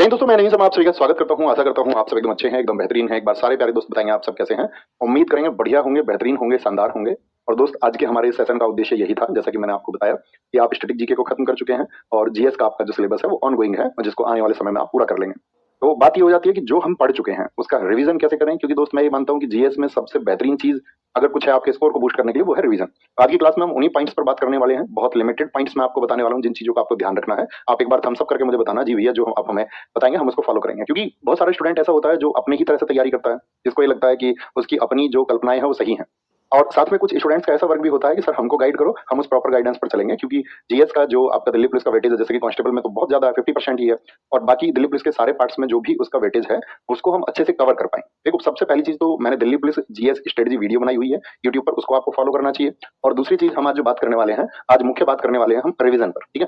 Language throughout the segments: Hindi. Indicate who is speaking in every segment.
Speaker 1: जय हिंद दोस्तों, मैं नहीं सब आप सभी का स्वागत करता हूं। आशा करता हूं आप सब एकदम अच्छे हैं, एकदम बेहतरीन हैं। एक बार सारे प्यारे दोस्त बताएंगे आप सब कैसे हैं। उम्मीद करेंगे बढ़िया होंगे, बेहतरीन होंगे, शानदार होंगे। और दोस्त, आज के हमारे इस सेशन का उद्देश्य यही था, जैसा कि मैंने आपको बताया कि आप स्टैटिक जीके को खत्म कर चुके हैं और जीएस का आपका जो सिलेबस है वो ऑनगोइंग है और जिसको आने वाले समय में आप पूरा कर लेंगे। तो बात ये हो जाती है कि जो हम पढ़ चुके हैं उसका रिवीजन कैसे करें, क्योंकि दोस्त मैं ये मानता हूँ कि जीएस में सबसे बेहतरीन चीज अगर कुछ है आपके स्कोर को बूस्ट करने के लिए, वो है रिवीजन। आज की क्लास में हम उन्हीं पॉइंट्स पर बात करने वाले हैं। बहुत लिमिटेड पॉइंट्स में आपको बताने वाला हूँ जिन चीजों का आपको ध्यान रखना है। आप एक बार थम्स अप करके मुझे बताना जी भैया, जो आप हमें बताएंगे हम उसको फॉलो करेंगे। क्योंकि बहुत सारे स्टूडेंट ऐसा होता है जो अपने ही तरह से तैयारी करता है, जिसको ये लगता है कि उसकी अपनी जो कल्पनाएं हैं वो सही हैं। और साथ में कुछ स्टूडेंट्स का ऐसा वर्क भी होता है कि सर हमको गाइड करो, हम उस प्रॉपर गाइडेंस पर चलेंगे। क्योंकि जीएस का जो आपका दिल्ली पुलिस का वेटेज है, जैसे कि कांस्टेबल में तो बहुत ज्यादा है, 50% ही है। और बाकी दिल्ली पुलिस के सारे पार्ट्स में जो भी उसका वेटेज है उसको हम अच्छे से कवर कर पाए। देखो, सबसे पहली चीज तो मैंने Delhi police GS strategy video बनाई हुई है यूट्यूब पर, उसको आपको फॉलो करना चाहिए। और दूसरी चीज, हम आज जो बात करने वाले हैं, आज मुख्य बात करने वाले हैं हम रिवीजन पर। ठीक है,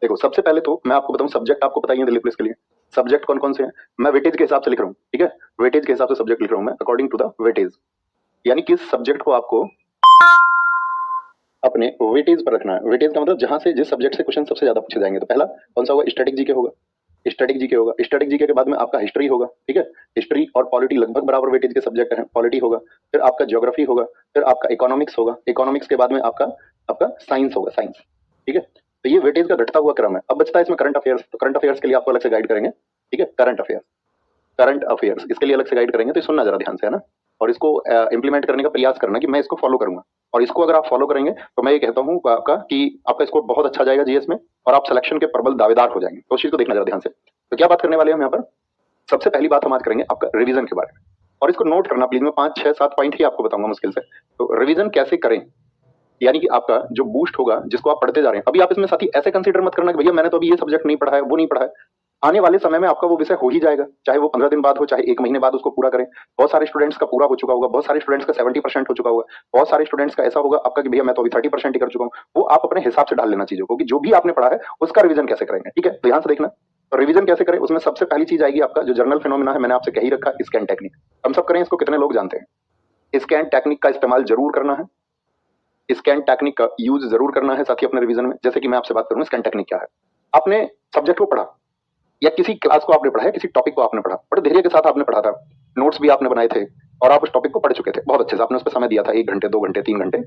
Speaker 1: देखो सबसे पहले तो मैं आपको बताऊं, सब्जेक्ट आपको बताइए दिल्ली पुलिस के लिए सब्जेक्ट कौन कौन से हैं। मैं वेटेज के हिसाब से लिख रहा हूँ, ठीक है, वेटेज के हिसाब से सब्जेक्ट लिख रहा हूँ मैं, अकॉर्डिंग टू द वेटेज। यानी किस सब्जेक्ट को आपको अपने वेटेज पर रखना है। वेटेज का मतलब जहां से जिस सब्जेक्ट से क्वेश्चन सबसे ज्यादा पूछे जाएंगे। तो पहला कौन सा होगा? स्टैटिक जीके होगा। स्टैटिक जीके होगा। स्टैटिक जीके के बाद में आपका हिस्ट्री होगा। ठीक है, हिस्ट्री और पॉलिटी लगभग बराबर वेटेज के सब्जेक्ट हैं। पॉलिटी होगा, फिर आपका ज्योग्राफी होगा, फिर आपका इकोनॉमिक्स होगा। इकोनॉमिक्स के बाद में आपका आपका साइंस होगा, साइंस। ठीक है, तो ये वेटेज का घटता हुआ क्रम है। अब बचता है इसमें करंट अफेयर्स। तो करंट अफेयर्स के लिए आपको अलग से गाइड करेंगे। ठीक है, करंट अफेयर्स, करंट अफेयर्स इसके लिए अलग से गाइड करेंगे। तो सुनना जरा ध्यान से, है ना, और इसको इंप्लीमेंट करने का प्रयास करना कि मैं इसको फॉलो करूंगा। और इसको अगर आप फॉलो करेंगे तो मैं ये कहता हूँ आपका कि आपका स्कोर बहुत अच्छा जाएगा जीएस में और आप सिलेक्शन के प्रबल दावेदार हो जाएंगे। तो उस चीज को देखना जरा ध्यान से। तो क्या बात करने वाले हैं हम यहाँ पर? सबसे पहली बात हम आज करेंगे आपका रिवीजन के बारे में। और इसको नोट करना प्लीज, मैं 5 6 7 पॉइंट ही आपको बताऊंगा मुश्किल से। तो रिवीजन कैसे करें, यानी कि आपका जो बूस्ट होगा जिसको आप पढ़ते जा रहे हैं। अभी आप इसमें साथी ऐसे कंसीडर मत करना कि भैया मैंने तो अभी ये सब्जेक्ट नहीं पढ़ा है, वो नहीं पढ़ा है। आने वाले समय में आपका वो विषय हो ही जाएगा, चाहे वो 15 दिन बाद हो, चाहे 1 महीने बाद उसको पूरा करें। बहुत सारे स्टूडेंट्स का पूरा हो चुका होगा, बहुत सारे स्टूडेंट्स का 70% हो चुका होगा, बहुत सारे स्टूडेंट्स का ऐसा होगा आपका कि भैया मैं तो अभी 30% ही कर चुका हूँ। वो आप अपने हिसाब से डाल लेना चीजों को कि जो भी आपने पढ़ा है उसका रिवीजन कैसे करेंगे। ठीक है, ध्यान से देखना। तो रिवीजन कैसे करें, उसमें सबसे पहली चीज आएगी आपका जो जर्नल फिनोमिना है, मैंने आपसे कह ही रखा, स्कैन टेक्निक। हम सब करें, इसको कितने लोग जानते हैं? स्कैन टेक्निक का इस्तेमाल जरूर करना है, स्कैन टेक्निक का यूज जरूर करना है साथी अपने रिवीजन में। जैसे कि मैं आपसे बात करूं, स्कैन टेक्निक क्या है। आपने सब्जेक्ट को पढ़ा या किसी क्लास को आपने पढ़ा है, किसी टॉपिक को आपने पढ़ा, बड़े धैर्य के साथ आपने पढ़ा था, नोट्स भी आपने बनाए थे और आप उस टॉपिक को पढ़ चुके थे बहुत अच्छे से, आपने उस पर समय दिया था 1 घंटे 2 घंटे 3 घंटे।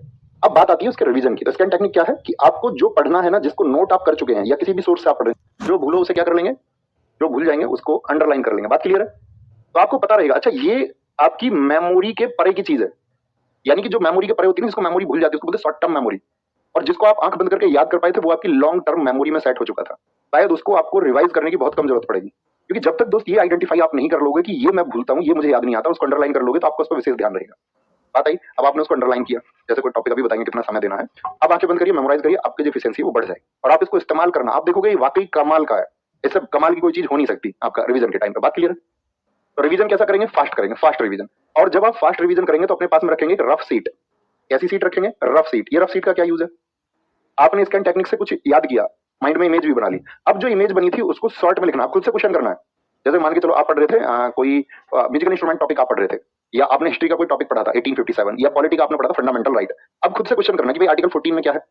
Speaker 1: अब बात आती है उसके रिवीजन की। तो स्कैन टेक्निक क्या है कि आपको जो पढ़ना है ना, जिसको नोट आप कर चुके हैं या किसी भी सोर्स से आप पढ़ रहे हैं, जो भूलो उसे क्या कर लेंगे, जो भूल जाएंगे उसको अंडरलाइन कर लेंगे। बात क्लियर है? तो आपको पता रहेगा अच्छा ये आपकी मेमोरी के परे की चीज है। यानी कि जो मेमोरी के परे होती है, जिसको मेमोरी भूल जाती है, उसको बोलते हैं शॉर्ट टर्म मेमोरी। और जिसको आप आंख बंद करके याद कर पाए थे वो आपकी लॉन्ग टर्म मेमोरी में सेट हो चुका था। शायद उसको आपको रिवाइज करने की बहुत कम जरूरत पड़ेगी। क्योंकि जब तक दोस्त ये आइडेंटिफाई आप नहीं कर लोगे कि ये मैं भूलता हूँ, ये मुझे याद नहीं आता, उसको अंडरलाइन कर लोगे तो आपको उस पर विशेष ध्यान रहेगा। बात आई, अब आपने उसको अंडरलाइन किया, जैसे कोई टॉपिक अभी बताएंगे कितना समय देना है। अब आंखें बंद करिए, मेमोराइज करिए, आपकी जो एफिशिएंसी वो बढ़ जाएगी और आप इसको इस्तेमाल करना, आप देखोगे ये वाकई कमाल का है। इससे कमाल की कोई चीज हो नहीं सकती आपका रिवीजन के टाइम पे। बात क्लियर है? तो रिवीजन कैसा करेंगे? फास्ट करेंगे, फास्ट रिवीजन। और जब आप फास्ट रिवीजन करेंगे तो अपने पास में रखेंगे एक रफ सीट। कैसी सीट रखेंगे? Rough seat. ये रफ सीट का क्या यूज है? आपने स्कैन टेक्निक से कुछ याद किया, माइंड में इमेज भी बना ली। अब जो इमेज बनी थी उसको शॉर्ट में लिखना, आप खुद से क्वेश्चन करना है। जैसे मान के चलो आप पढ़ रहे थे कोई म्यूजिकल इंस्ट्रूमेंट टॉपिक आप पढ़ रहे थे, या आपने हिस्ट्री का कोई टॉपिक पढ़ा था 1857, या पॉलिटी का आपने पढ़ा था फंडामेंटल राइट। अब खुद से क्वेश्चन करना कि भाई आर्टिकल 14 में क्या है,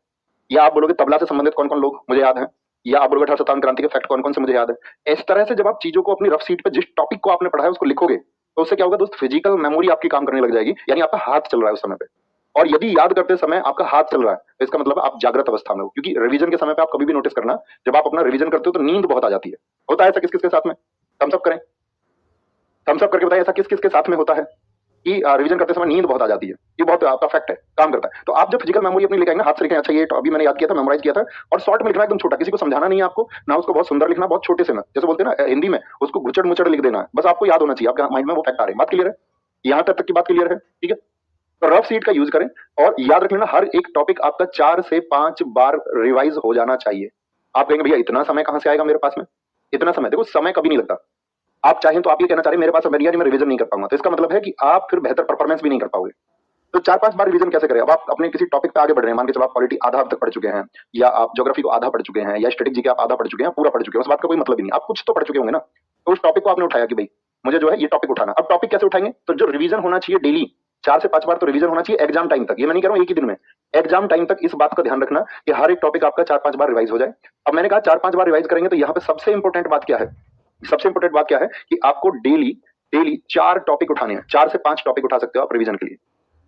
Speaker 1: या आप बोलोगे तबला से संबंधित कौन कौन लोग मुझे याद है, या आप बोलोगे 1857 क्रांति के फैक्ट कौन कौन से मुझे याद है। इस तरह से जब आप चीजों को अपनी रफ सीट पे जिस टॉपिक को आपने पढ़ा है उसको लिखोगे तो उससे क्या होगा दोस्त, फिजिकल मेमोरी आपकी काम करने लग जाएगी। यानी आपका हाथ चल रहा है उस समय पे। और यदि याद करते समय आपका हाथ चल रहा है तो इसका मतलब आप जागृत अवस्था में हो। क्योंकि रिवीजन के समय पे आप कभी भी नोटिस करना, जब आप अपना रिवीजन करते हो तो नींद बहुत आ जाती है। होता है ऐसा किस किस के साथ में? थम्स अप करें, थम्स अप करके बताइए ऐसा किस किस के साथ में होता है कि रिवीजन करते समय नींद बहुत आ जाती है। ये बहुत आपका फैक्ट है, काम करता है। तो आप जब फिजिकल मेमोरी अपनी लिखेंगे, हाथ से लिखेंगे, अच्छा ये तो अभी मैंने याद किया था, मेमोराइज किया था, और शॉर्ट में लिखना, एकदम छोटा, किसी को समझाना नहीं है आपको ना, उसको बहुत सुंदर लिखना, बहुत छोटे से में, जैसे बोलते हैं ना हिंदी में, उसको घुचड़ मुचड़ लिख देना है, बस आपको याद होना चाहिए, आपके माइंड में वो फैक्ट आ रहे हैं। बात क्लियर है? यहाँ तक की बात क्लियर है? ठीक है, तो रफ सीट का यूज करें और याद रख लेना हर एक टॉपिक आपका 4 से 5 बार रिवाइज हो जाना चाहिए। आप कहेंगे भैया इतना समय कहां से आएगा मेरे पास में? इतना समय, देखो समय कभी नहीं लगता। आप चाहें तो आप ये कहना चाह रहे हैं मेरे पास समय मैं रिवीजन नहीं कर पाऊंगा, तो इसका मतलब है कि आप फिर बेहतर परफॉर्मेंस भी नहीं कर पाओगे। तो 4-5 बार रिवीजन कैसे करें? अब आप अपने किसी टॉपिक पे आगे बढ़ रहे हैं, मान के चलो आप पॉलिटी आधा अब तक पढ़ चुके हैं, या आप ज्योग्राफी को आधा पढ़ चुके हैं, या स्ट्रेटेजी के आप आधा पढ़ चुके हैं, पूरा पढ़ चुके हैं, उस बात का कोई मतलब ही नहीं, आप कुछ तो पढ़ चुके होंगे ना। तो उस टॉपिक को आपने उठाया कि भाई मुझे जो है ये टॉपिक उठाना। अब टॉपिक कैसे उठाएंगे? तो जो रिवीजन होना चाहिए डेली 4 से 5 बार तो रिवीजन होना चाहिए एग्जाम टाइम तक। ये मैं नहीं कह रहा हूं एक ही दिन में, एग्जाम टाइम तक इस बात का ध्यान रखना कि हर एक टॉपिक आपका 4-5 बार रिवाइज हो जाए। अब मैंने कहा 4-5 बार रिवाइज करेंगे तो यहाँ पे सबसे इंपॉर्टेंट बात क्या है? सबसे इंपॉर्टेंट बात क्या है कि आपको डेली डेली 4 टॉपिक उठाने हैं, 4 से 5 टॉपिक उठा सकते हो आप रिवीजन के लिए,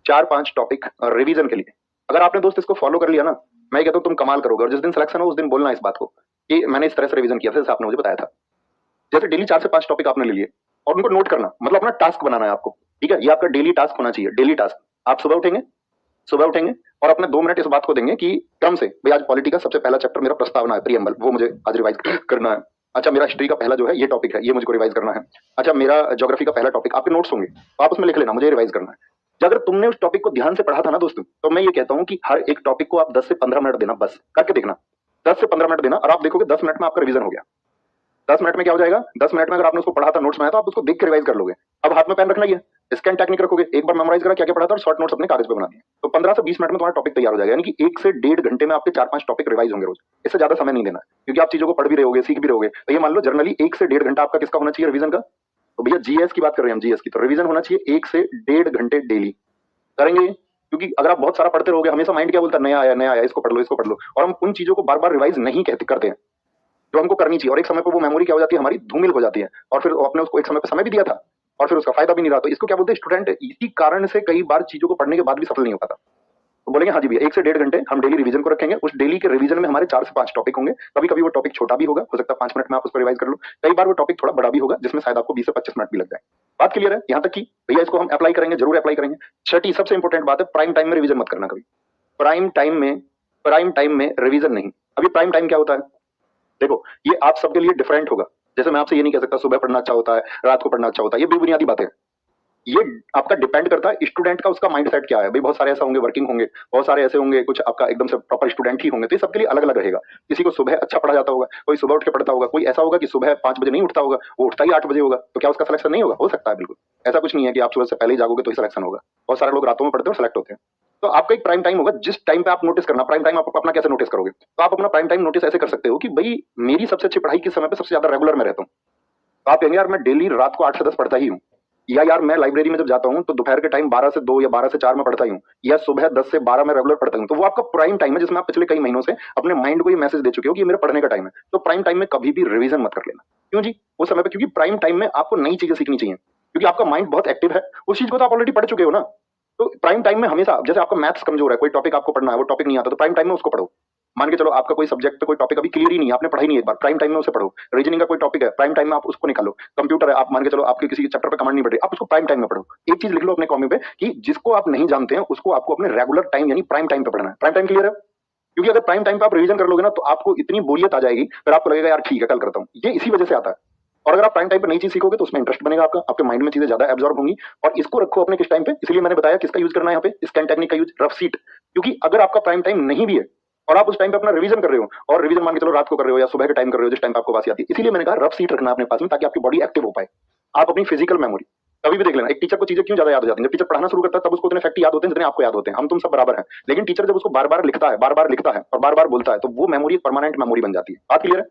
Speaker 1: 4-5 टॉपिक रिवीजन के लिए। अगर आपने दोस्त इसको फॉलो कर लिया ना, मैं कहता हूँ तुम कमाल करोगे, और जिस दिन सिलेक्शन हो उस दिन बोलना इस बात को कि मैंने इस तरह से रिवीजन किया था जैसे आपने मुझे बताया था। जैसे डेली 4 से 5 टॉपिक आपने ले लिए और उनको नोट करना, मतलब अपना टास्क बनाना है आपको, ठीक है, ये आपका डेली टास्क होना चाहिए। डेली टास्क आप सुबह उठेंगे और अपने 2 मिनट इस बात को देंगे कि क्रम से भाई आज पॉलिटी का सबसे पहला चैप्टर मेरा प्रस्तावना है, प्रीएम्बल, वो मुझे आज रिवाइज करना है। अच्छा मेरा हिस्ट्री का पहला जो है ये टॉपिक है, ये मुझको रिवाइज करना है। अच्छा मेरा ज्योग्राफी का पहला टॉपिक, आपके नोट्स होंगे तो आप उसमें लिख लेना मुझे रिवाइज करना है। जब अगर तुमने उस टॉपिक को ध्यान से पढ़ा था ना दोस्तों, तो मैं ये कहता हूँ कि हर एक टॉपिक को आप 10 से 15 मिनट देना, बस करके देखना, 10 से 15 मिनट देना, और आप देखोगे 10 मिनट में आपका रिवीजन हो गया। 10 मिनट में क्या हो जाएगा, 10 मिनट में अगर आपने उसको पढ़ा था, नोट्स बनाया तो आप उसको देख के रिवाइज कर लोगे। अब हाथ में पेन रखना, ये स्कैन टेक्निक रखोगे, एक बार मेमोराइज करा क्या क्या पढ़ा था और शॉर्ट नोट्स अपने कागज पे बना दिए, तो 15 से 20 मिनट में तुम्हारा टॉपिक तैयार हो जाएगा। यानी कि 1 से 1.5 घंटे में आपके 4-5 टॉपिक रिवाइज होंगे रोज। इससे ज्यादा समय नहीं देना, क्योंकि आप चीजों को पढ़ भी रहोगे, सीख भी रहोगे। तो ये मान लो जर्नली 1 से 1.5 घंटा आपका किसका होना चाहिए, रिवीजन का। तो भैया जीएस की बात कर रहे हैं हम, जीएस की, तो रिवीजन होना चाहिए 1 से 1.5 घंटे डेली करेंगे। क्योंकि अगर आप बहुत सारा पढ़ते रहोगे, हमेशा माइंड क्या बोलता है, नया आया, इसको पढ़ लो, और हम उन चीजों को बार बार रिवाइज नहीं करते हैं जो हमको करनी चाहिए, और एक समय पर वो मेमोरी क्या हो जाती है, हमारी धूमिल हो जाती है, और फिर आपने उसको एक समय पर समय भी दिया था और फिर उसका फायदा भी नहीं रहा। तो इसको क्या बोलते हैं, स्टूडेंट इसी कारण से कई बार चीजों को पढ़ने के बाद भी सफल नहीं हो पाता। तो बोलेंगे हाँ जी भैया 1 से 1.5 घंटे हम डेली रिवीजन को रखेंगे। उस डेली के रिवीजन में हमारे 4 से 5 टॉपिक होंगे। कभी कभी वो टॉपिक छोटा भी होगा, हो सकता है 5 मिनट में आप उसको रिवाइज कर लो। कई बार वो टॉपिक थोड़ा बड़ा भी होगा, जिसमें शायद आपको 20 से 25 मिनट भी लग जाए। बात क्लियर है यहाँ तक कि भैया इसको हम अप्लाई करेंगे, जरूर अप्लाई करेंगे। छठी सबसे इंपॉर्टेंट बात है, प्राइम टाइम में रिवीजन मत करना कभी। प्राइम टाइम में रिवीजन नहीं। अभी प्राइम टाइम क्या होता है, देखो ये आप सबके लिए डिफरेंट होगा। जैसे मैं आपसे ये नहीं कह सकता सुबह पढ़ना अच्छा होता है, रात को पढ़ना अच्छा होता है, ये बेबुनियादी बातें हैं। ये आपका डिपेंड करता है स्टूडेंट का, उसका माइंडसेट क्या है। भाई बहुत सारे ऐसा होंगे वर्किंग होंगे, बहुत सारे ऐसे होंगे कुछ आपका एकदम से प्रॉपर स्टूडेंट ही होंगे, तो ये सबके लिए अलग अलग रहेगा। किसी को सुबह अच्छा पढ़ा जाता होगा, कोई सुबह उठ के पढ़ता होगा, कोई ऐसा होगा कि सुबह 5 बजे नहीं उठता होगा, वो उठता ही 8 बजे होगा। तो क्या उसका सिलेक्शन नहीं होगा? हो सकता है, बिल्कुल। ऐसा कुछ नहीं है कि आप सुबह से पहले ही जागोगे तो ही सिलेक्शन होगा। बहुत सारे लोग रातों में पढ़ते हैं और सेलेक्ट होते हैं। तो आपका एक प्राइम टाइम होगा, जिस टाइम पे आप नोटिस करना। प्राइम टाइम आप अपना कैसे नोटिस करोगे? तो आप अपना प्राइम टाइम नोटिस ऐसे कर सकते हो कि भाई मेरी सबसे अच्छी पढ़ाई किस समय पे सबसे ज्यादा रेगुलर में रहता हूँ। तो आप कहेंगे यार मैं डेली रात को 8 से 10 पढ़ता ही हूँ, या यार मैं लाइब्रेरी में जब जाता हूँ तो दोपहर के टाइम 12 से 2 या 12 से 4 में पढ़ता ही हूँ, या सुबह 10 से 12 में रेगुलर पढ़ता हूँ। तो वो आपका प्राइम टाइम है, जिसमें आप पिछले कई महीनों से अपने माइंड को ये मैसेज दे चुके हो कि ये मेरे पढ़ने का टाइम है। तो प्राइम टाइम में कभी भी रिवीजन मत कर लेना। क्यों जी? उस समय पे, क्योंकि प्राइम टाइम में आपको नई चीजें सीखनी चाहिए, क्योंकि आपका माइंड बहुत एक्टिव है, उस चीज को तो आप ऑलरेडी पढ़ चुके हो ना। तो प्राइम टाइम में हमेशा, जैसे आपका मैथ्स कमजोर है, कोई टॉपिक आपको पढ़ना है, वो टॉपिक नहीं आता, तो प्राइम टाइम में उसको पढ़ो। मान के चलो आपका कोई सब्जेक्ट पे कोई टॉपिक अभी क्लियर ही नहीं है, आपने पढ़ा ही नहीं, एक बार प्राइम टाइम में उसे पढ़ो। रीजनिंग का कोई टॉपिक है, प्राइम टाइम में आप उसको निकालो। कंप्यूटर है, आप मान के चलो आपके किसी चैप्टर पे कमांड नहीं बढ़ रही, आप उसको प्राइम टाइम में पढ़ो। एक चीज लिख लो अपने कॉपी पे कि जिसको आप नहीं जानते हैं उसको आपको अपने रेगुलर टाइम यानी प्राइम टाइम पे पढ़ना है। प्राइम टाइम क्लियर है? क्योंकि अगर प्राइम टाइम पे आप रिवीजन कर लोगे ना, तो आपको इतनी बोरियत आ जाएगी, फिर आपको लगेगा यार ठीक है कल करता हूँ। ये इसी वजह से आता है। और अगर आप प्राइम टाइम पे नई चीज सीखोगे तो उसमें इंटरेस्ट बनेगा आपका, आपके माइंड में चीजें ज्यादा एब्जॉर्ब होंगी। और इसको रखो अपने किस टाइम पे, इसलिए मैंने बताया किसका यूज करना है यहाँ पे, स्कैन टेक्निक का यूज, रफ सीट। क्योंकि अगर आपका प्राइम टाइम नहीं भी है और आप उस टाइम पे अपना रिवीजन कर रहे हो, और रिवीजन मान के चलो रात को कर रहे हो या सुबह के टाइम कर रहे हो, जिस टाइम पे आपको वासी आती है, इसीलिए मैंने कहा रफ सीट रखना अपने पास में, ताकि आपकी बॉडी एक्टिव हो पाए। आप अपनी फिजिकल मेमोरी कभी भी देख लेना, एक टीचर को चीजें क्यों ज्यादा याद हो जाती हैं, जब टीचर पढ़ाना शुरू करता है तब उसको उतने फैक्ट याद होते हैं जितने आपको याद होते हैं। हम तुम सब बराबर हैं, लेकिन टीचर जब उसको बार बार लिखता है, बार बार लिखता है और बार बार बोलता है, तो वो मेमोरी परमानेंट मेमोरी बन जाती है। बात क्लियर है?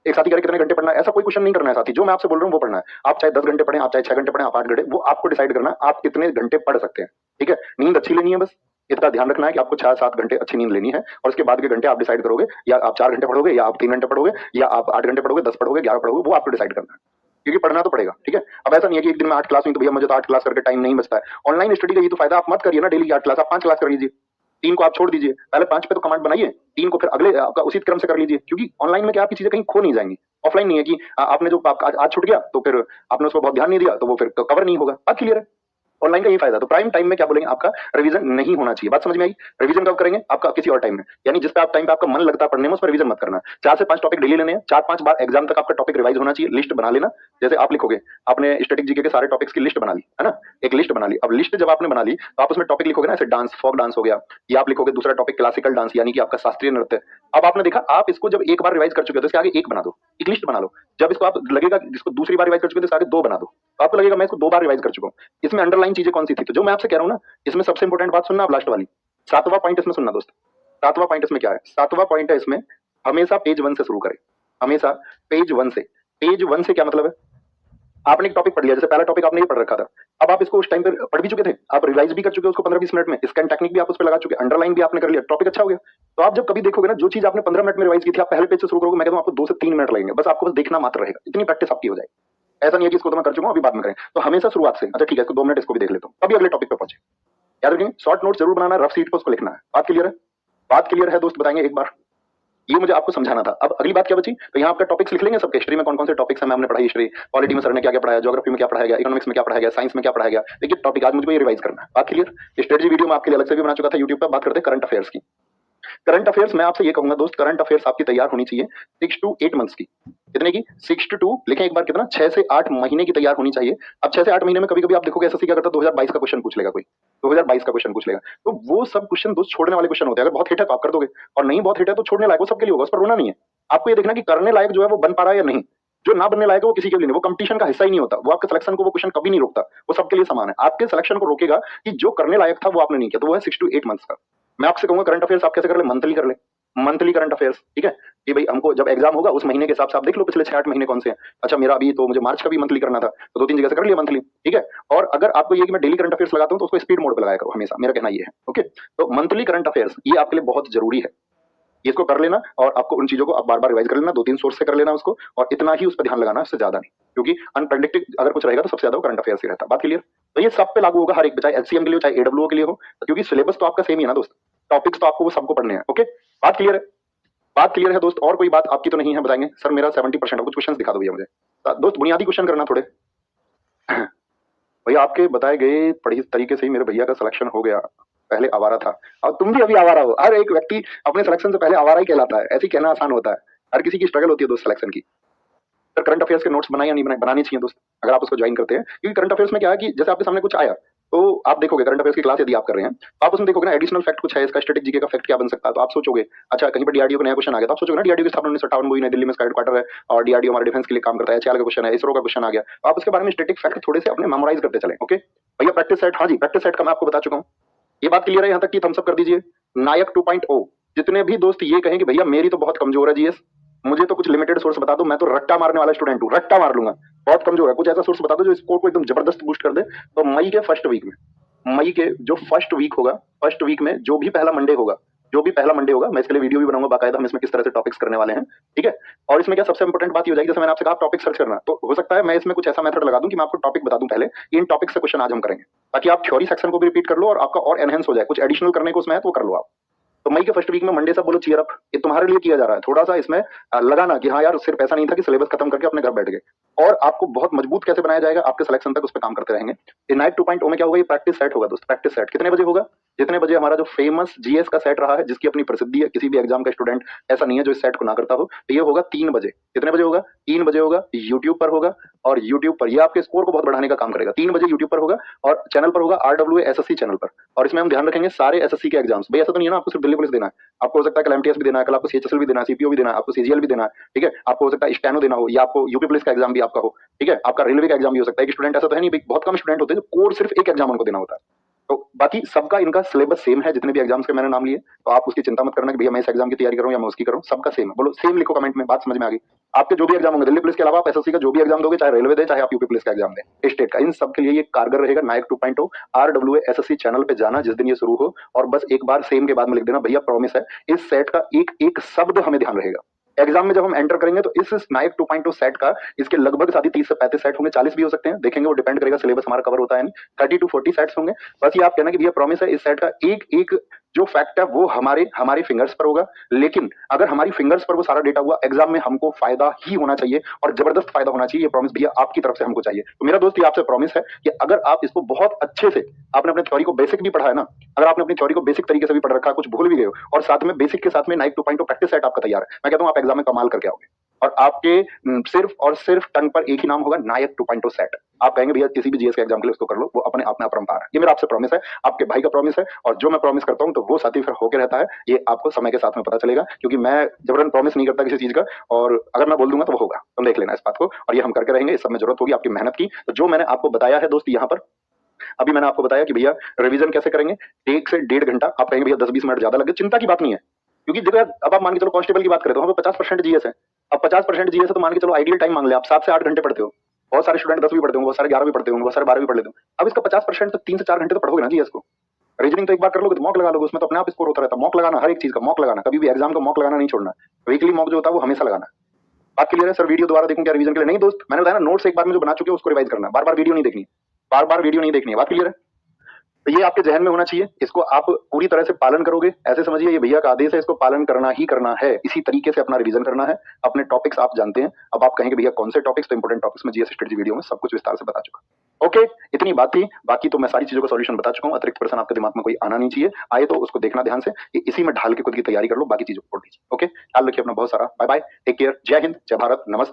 Speaker 1: एक साथी कह रहे कितने घंटे पढ़ना है, ऐसा कोई क्वेश्चन नहीं करना है साथी। जो मैं आपसे बोल रहा हूँ वो पढ़ना है। आप चाहे 10 घंटे पढ़ें, आप चाहे 6 घंटे पढ़ें, आप 8 घंटे, वो आपको डिसाइड करना है आप कितने घंटे पढ़ सकते हैं। ठीक है? नींद अच्छी लेनी है, बस इतना ध्यान रखना है कि आपको 6-7 घंटे अच्छी नींद लेनी है, और उसके बाद के घंटे आप डिसाइड करोगे, या आप 4 घंटे पढ़ोगे, या आप 3 घंटे पढ़ोगे, या आप 8 घंटे पढ़ोगे, 10 पढ़ोगे, 11 पढ़ोगे, वो आपको डिसाइड करना है। क्योंकि पढ़ना तो पड़ेगा। ठीक है? अब ऐसा नहीं है कि एक दिन में 8 क्लास हुई तो भैया मुझे तो 8 क्लास करके टाइम नहीं बचता है। ऑनलाइन स्टडी का ये तो फायदा, आप मत करिए ना डेली 8 क्लास, आप 5 क्लास कर लीजिए। 3 को आप छोड़ दीजिए, पहले 5 पे तो कमांड बनाइए, 3 को फिर अगले आपका उसी क्रम से कर लीजिए। क्योंकि ऑनलाइन में क्या आपकी चीजें कहीं खो नहीं जाएंगी। ऑफलाइन नहीं है कि आपने जो आज छूट गया तो फिर आपने उसको बहुत ध्यान नहीं दिया तो वो फिर कवर नहीं होगा। बात क्लियर है? ऑनलाइन का ये फायदा। तो प्राइम टाइम में क्या बोलेंगे, आपका रिवीजन नहीं होना चाहिए। बात समझ में आई? रिवीजन कब करेंगे? आपका किसी और टाइम में, यानी जिस पे आप टाइम पे आपका मन लगता है पढ़ने में, उस पर रिवीजन मत करना। 4 से 5 टॉपिक डेली लेने हैं, 4-5 बार एग्जाम तक आपका टॉपिक रिवाइज होना चाहिए। लिस्ट बना लेना, जैसे आप लिखोगे, आपने स्टैटिक जीके के सारे टॉपिक्स की लिस्ट बना ली है ना, एक लिस्ट बना ली। अब लिस्ट जब आपने बना ली तो आप उसमें टॉपिक लिखोगे ना, ऐसे डांस, फोक डांस हो गया, या आप लिखोगे दूसरा टॉपिक क्लासिकल डांस यानी कि आपका शास्त्रीय नृत्य। अब आपने देखा, आप इसको जब एक बार रिवाइज कर चुके हो तो इसके आगे एक बना दो, एक लिस्ट बना लो। जब इसको आप लगेगा जिसको दूसरी बार रिवाइज कर चुके हो तो इसके आगे 2 बना दो, तो आपको लगेगा मैं इसको 2 बार रिवाइज कर चुका हूँ। इसमें अंडरलाइन चीजें कौन सी थी? तो जो मैं आपसे कह रहा हूँ ना, इसमें सबसे इंपॉर्टेंट बात सुनना, आप लास्ट वाली 7वां पॉइंट इसमें सुनना दोस्त। 7वां पॉइंट इसमें क्या है? 7वां पॉइंट है इसमें, हमेशा पेज 1 से शुरू करें। हमेशा पेज 1 से। पेज 1 से क्या मतलब है? आपने एक टॉपिक पढ़ लिया, जैसे पहला टॉपिक आपने ये पढ़ रखा था, अब आप इसको उस टाइम पे पढ़ भी चुके थे, आप रिवाइज भी कर चुके हो उसको 15-20 मिनट में, स्कैन टेक्निक भी आप उस पर लगा चुके, अंडरलाइन भी आपने कर लिया, टॉपिक अच्छा हो गया। तो आप जब कभी देखोगे ना, जो चीज आपने 15 मिनट में रिवाइज की थी, आप पहले पेज से शुरू करोगे, मैं कहता हूं आपको 2 से 3 मिनट लगेंगे, बस आपको बस देखना मात्र रहेगा, इतनी प्रैक्टिस आपकी हो जाएगी। ऐसा नहीं है कि इसको तो मैं कर चुका हूं अभी बाद में करें, तो हमेशा शुरुआत से, अच्छा ठीक है इसको 2 मिनट इसको भी देख लेता हूं, अभी अगले टॉपिक पे पहुंचे। याद रखेंगे शॉर्ट नोट जरूर बनाना है, रफ सीट पर उसको लिखना है। बात क्लियर है? बात क्लियर है दोस्त, बताएंगे एक बार, ये मुझे आपको समझाना था। अब अगली बात क्या बची, तो यहाँ आपका टॉपिक्स लिख लेंगे सबके, हिस्ट्री में कौन कौन से टॉपिक्स हैं, हमने पढ़ाई हिस्ट्री, पॉलिटी में सर ने क्या क्या पढ़ाया, ज्योग्राफी में क्या पढ़ाया गया, इकोनॉमिक्स में क्या पढ़ाया गया, साइंस में क्या पढ़ाया गया, देखिए टॉपिक आज मुझे ये रिवाइज करना है। बात क्लियर? स्ट्रेटजी वीडियो में आपके लिए अलग से भी बना चुका था यूट्यूब पर। बात करते हैं करंट अफेयर्स की। करंट अफेयर्स मैं आपसे ये कहूंगा दोस्त, करंट अफेयर्स आपकी तैयार होनी चाहिए 6 to 8 मंथ्स की। कितने की? 6 to 2 लिखें एक बार, कितना? 6 से 8 महीने की तैयार होनी चाहिए। अब 6 से 8 महीने में कभी कभी आप देखोगे एसएससी क्या करता है, 2022 का क्वेश्चन पूछ लेगा कोई, 2022 का क्वेश्चन पूछ लेगा, तो वो सब क्वेश्चन दोस्त छोड़ने वाले क्वेश्चन होते हैं। अगर बहुत हिट है तो आप कर दोगे, और नहीं बहुत हिट है तो छोड़ने लायक, वो सबके लिए होगा, उस पर रोना नहीं है। आपको ये देखना कि करने लायक जो है वो बन पा रहा है या नहीं, जो ना बनने लायक है वो किसी के लिए नहीं, वो कंपटीशन का हिस्सा ही नहीं होता, वो आपके सिलेक्शन को वो क्वेश्चन कभी नहीं रोकता, वो सबके लिए समान है। आपके सिलेक्शन को रोकेगा कि जो करने लायक था वो आपने नहीं किया, तो वो है 6 to 8 मंथ्स का। मैं आपसे कहूंगा करंट अफेयर्स आप कैसे कर ले, मंथली कर ले, मंथली करंट अफेयर्स, ठीक है? कि भाई हमको जब एग्जाम होगा उस महीने के हिसाब से आप देख लो पिछले 6-8 महीने कौन से हैं। अच्छा मेरा अभी तो मुझे मार्च का भी मंथली करना था, तो 2-3 जगह से कर लिया मंथली, ठीक है? और अगर आपको ये कि मैं डेली करंट अफेयर्स लगाता हूं तो उसको स्पीड मोड पे लगाया करो हमेशा, मेरा कहना ये है, ओके? तो मंथली करंट अफेयर्स ये आपके लिए बहुत जरूरी है, इसको कर लेना, और आपको उन चीजों को आप बार बार रिवाइज कर लेना, 2-3 सोर्स से कर लेना उसको, और इतना ही उस पर ध्यान लगाना, उससे ज्यादा नहीं, क्योंकि अनप्रेडिक्टेड अगर कुछ रहेगा तो सबसे ज्यादा करंट अफेयर्स ही रहता है। बात क्लियर? तो ये सब पे लागू होगा, हर एक पे, चाहे एचसीएम के लिए हो चाहे एडब्ल्यूओ के लिए हो, क्योंकि सिलेबस तो आपका सेम ही है ना दोस्त, टॉपिक्स तो आपको वो सबको पढ़ने हैं, ओके? बात क्लियर है? बात क्लियर है दोस्त? और कोई बात आपकी तो नहीं है? बताएंगे सर मेरा 70% है, कुछ क्वेश्चन दिखा दो भैया मुझे। दोस्त बुनियादी क्वेश्चन करना थोड़े। भैया आपके बताए गए पढ़ी तरीके से ही मेरे भैया का सिलेक्शन हो गया, पहले आवारा था, और तुम भी अभी आवारा हो। हर एक व्यक्ति अपने सिलेक्शन से पहले आवारा ही कहलाता है, ऐसे ही कहना आसान होता है, हर किसी की स्ट्रगल होती है दोस्त सिलेक्शन की। सर करंट अफेयर्स के नोट्स बनाए या नहीं बनाए? बनानी चाहिए दोस्त, अगर आप उसको ज्वाइन करते हैं, क्योंकि करंट अफेयर्स में क्या है कि जैसे आपके सामने कुछ आया तो आप देखोगे, करंट अफेयर्स की क्लास यदि आप कर रहे हैं तो आप उसमें देखोगे ना एडिशनल फैक्ट कुछ है, इसका स्टैटिक जीके का फैक्ट क्या बन सकता है, तो आप सोचोगे अच्छा कहीं पर डीआरडीओ का नया क्वेश्चन आ गया, तो आप सोचोगे ना डीआरडीओ की स्थापना 1958 में हुई, नई दिल्ली में इसका हेडक्वार्टर है, और डीआरडीओ हमारे डिफेंस के लिए काम करता है, एचएएल का क्वेश्चन है, इसरो का क्वेश्चन आ गया, तो आप उसके बारे में स्टैटिक फैक्ट थोड़े से अपने मेमोराइज करते चले, ओके? भैया प्रैक्टिस सेट, हाँ जी प्रैक्टिस सेट का मैं आपको बता चुका हूँ, ये बात क्लियर है यहाँ तक कि थम्स अप कर दीजिए। नायक 2.0 जितने भी दोस्त ये कहें कि भैया मेरी तो बहुत कमजोर है जीएस, मुझे तो कुछ लिमिटेड सोर्स बता दो, मैं तो रट्टा मारने वाला स्टूडेंट हूँ, रट्टा मार लूंगा, बहुत कमजोर है, कुछ ऐसा सोर्स बता दो जो स्कोर को एकदम जबरदस्त बूस्ट कर दे। तो मई के फर्स्ट वीक में, मई के जो फर्स्ट वीक होगा, फर्स्ट वीक में जो भी पहला मंडे होगा, जो भी पहला मंडे होगा, मैं इसके लिए वीडियो भी बनाऊंगा बाकायदा, हम इसमें किस तरह से टॉपिक्स करने वाले हैं, ठीक है? और इसमें क्या सबसे इंपॉर्टेंट बात ये हो जाएगी, जैसे मैंने आपसे कहा टॉपिक सर्च करना, तो हो सकता है मैं इसमें कुछ ऐसा मेथड लगा दूं कि मैं आपको टॉपिक बता दूं पहले, इन टॉपिक से क्वेश्चन आज हम करेंगे, ताकि आप थ्योरी सेक्शन को भी रिपीट कर लो और आपका और एनहेंस हो जाए, कुछ एडिशनल करने को उसमें है तो कर लो आप। तो मई के फर्स्ट वीक में मंडे से बोलो चीयर अप, ये तुम्हारे लिए किया जा रहा है, थोड़ा सा इसमें लगाना कि हाँ यार सिर्फ ऐसा नहीं था कि सिलेबस खत्म करके अपने घर बैठ गए, और आपको बहुत मजबूत कैसे बनाया जाएगा आपके सिलेक्शन तक, उस पर काम करते रहेंगे। नाइट 2.0 में क्या होगा, ये प्रैक्टिस सेट होगा दोस्त। प्रैक्टिस सेट कितने बजे होगा? जितने बजे हमारा जो फेमस जीएस का सेट रहा है, जिसकी अपनी प्रसिद्धि है, किसी भी एग्जाम का स्टूडेंट ऐसा नहीं है जो इस सेट को ना करता हो, तो ये होगा 3 बजे। कितने बजे होगा? 3 बजे होगा, यूट्यूब पर होगा, और यूट्यूब पर ये आपके स्कोर को बहुत बढ़ाने का काम करेगा। 3 बजे यूट्यूब पर होगा, और चैनल पर होगा RWA SSC चैनल पर, और इसमें हम ध्यान रखेंगे सारे एसएससी के एग्जाम्स। भाई ऐसा तो नहीं है ना आपको सिर्फ दिल्ली पुलिस देना है, आपको हो सकता है कल एमटीएस भी देना है, कल आपको सीएचएसएल भी देना है, सीपीओ भी देना है, आपको सीजीएल भी देना है, ठीक है? आपको हो सकता है स्टेनो देना हो, या आपको यूपी पुलिस का एग्जाम भी आपका हो, ठीक है? आपका रेलवे का एग्जाम भी हो सकता है। एक स्टूडेंट ऐसा तो है नहीं, बहुत कम स्टूडेंट होते हैं जो कोर सिर्फ एक एग्जाम उनको देना होता है। तो बाकी सबका इनका सिलेबस सेम है, जितने भी एग्जाम्स के मैंने नाम लिए, तो आप उसकी चिंता मत करना कि भैया मैं इस एग्जाम की तैयारी करूं या मैं उसकी करूं, सबका सेम है। बोलो सेम लिखो कमेंट में, बात समझ में आ गई? आपके जो भी एग्जाम होंगे दिल्ली पुलिस के अलावा आप एसएससी का जो भी एग्जाम दोगे, चाहे रेलवे दे चाहे आप यूपी पुलिस का एग्जाम दें, स्टेट का, इन सब के लिए ये कारगर रहेगा। नायक 2.0 RWA SSC चैनल पे जाना जिस दिन ये शुरू हो, और बस एक बार सेम के बाद में लिख देना भैया प्रॉमिस है इस सेट का एक एक शब्द हमें ध्यान रहेगा। एग्जाम में जब हम एंटर करेंगे तो इस नायक 2.0 सेट का, इसके लगभग साथ ही 30 से 35 सेट होंगे, 40 भी हो सकते हैं, देखेंगे, वो डिपेंड करेगा सिलेबस हमारा कवर होता है नहीं। 30 to 40 सेट्स होंगे। बस ये आप कहना कि भैया प्रॉमिस है इस सेट का एक एक जो फैक्ट है वो हमारे फिंगर्स पर होगा, लेकिन अगर हमारी फिंगर्स पर वो सारा डेटा हुआ, एग्जाम में हमको फायदा ही होना चाहिए, और जबरदस्त फायदा होना चाहिए। ये प्रॉमिस भैया आपकी तरफ से हमको चाहिए। तो मेरा दोस्त ये आपसे प्रॉमिस है कि अगर आप इसको बहुत अच्छे से, आपने अपने थ्योरी को बेसिक भी पढ़ा है ना, अगर आपने अपनी थ्योरी को बेसिक तरीके से भी पढ़ रखा है, कुछ भूल भी गए हो, और साथ में बेसिक के साथ में नाइक 2.0 प्रैक्टिस सेट आपका तैयार है, मैं कहता हूं आप एग्जाम में कमाल करके आओगे। और आपके सिर्फ और सिर्फ टंग पर एक ही नाम होगा, नायक 2.0 सेट। आप कहेंगे भैया किसी भी जीएस के एग्जाम के लिए उसको कर लो, वो अपने आप में अपरंपार है। ये मेरा आपसे प्रॉमिस है, आपके भाई का प्रॉमिस है, और जो मैं प्रॉमिस करता हूं तो वो साथी फिर होके रहता है, ये आपको समय के साथ में पता चलेगा, क्योंकि मैं जबरन प्रॉमिस नहीं करता किसी चीज का, और अगर मैं बोल दूंगा तो वो होगा, तुम देख लेना इस बात को, और ये हम करके रहेंगे। इस सब में जरूरत होगी आपकी मेहनत की। तो जो मैंने आपको बताया है दोस्त यहाँ पर, अभी मैंने आपको बताया कि भैया रिवीजन कैसे करेंगे, 1 से 1.5 घंटा। आप कहेंगे भैया 10-20 मिनट ज्यादा लगे, चिंता की बात नहीं है, क्योंकि देखो अब आप मान के चलो कांस्टेबल की बात करें तो वहां पे 50% जीएस है। अब 50% जीएस है तो मान के चलो आइडियल टाइम मांग ले आप, 7 से 8 घंटे पढ़ते हो, बहुत सारे स्टूडेंट 10 भी पढ़ते होंगे, बहुत सारे 11 भी पढ़ते होंगे, बहुत सारे 12 भी पढ़ लेते होंगे। अब इसका 50% तो 3 से 4 घंटे तो पढ़ोगे ना जी इसको। रीजनिंग तो एक बार कर लोगे तो मॉक लगा लोगे, उसमें तो अपने आप स्कोर होता रहता है। मॉक लगाना, हर एक चीज का मॉक लगाना, कभी भी एग्जाम का मॉक लगाना नहीं छोड़ना। वीकली मॉक जो होता है वो हमेशा लगाना। बात क्लियर है सर? वीडियो दोबारा देखूं क्या रिवीजन के लिए? नहीं दोस्त, मैंने बताया ना, नोट्स एक बार में जो बना चुके हो उसको रिवाइज करना, बार बार वीडियो नहीं देखनी, बार बार वीडियो नहीं देखनी है। बात क्लियर है? तो ये आपके जहन में होना चाहिए, इसको आप पूरी तरह से पालन करोगे। ऐसे समझिए ये भैया का आदेश है, इसको पालन करना ही करना है। इसी तरीके से अपना रिवीजन करना है। अपने टॉपिक्स आप जानते हैं, अब आप कहेंगे भैया कौन से टॉपिक्स? तो इंपोर्टेंट टॉपिक्स में जीएस स्ट्रेटजी वीडियो में सब कुछ विस्तार से बता चुका। ओके, इतनी बात थी, बाकी तो मैं सारी चीजों का सॉल्यूशन बता चुका हूँ। अतिरिक्त प्रश्न आपके दिमाग में कोई आना नहीं चाहिए, आए तो उसको देखना ध्यान से, इसी में ढाल के खुद की तैयारी कर लो, बाकी चीजों को छोड़ दीजिए। ओके, ख्याल रखिए अपना बहुत सारा। बाय बाय, टेक केयर, जय हिंद, जय भारत, नमस्ते।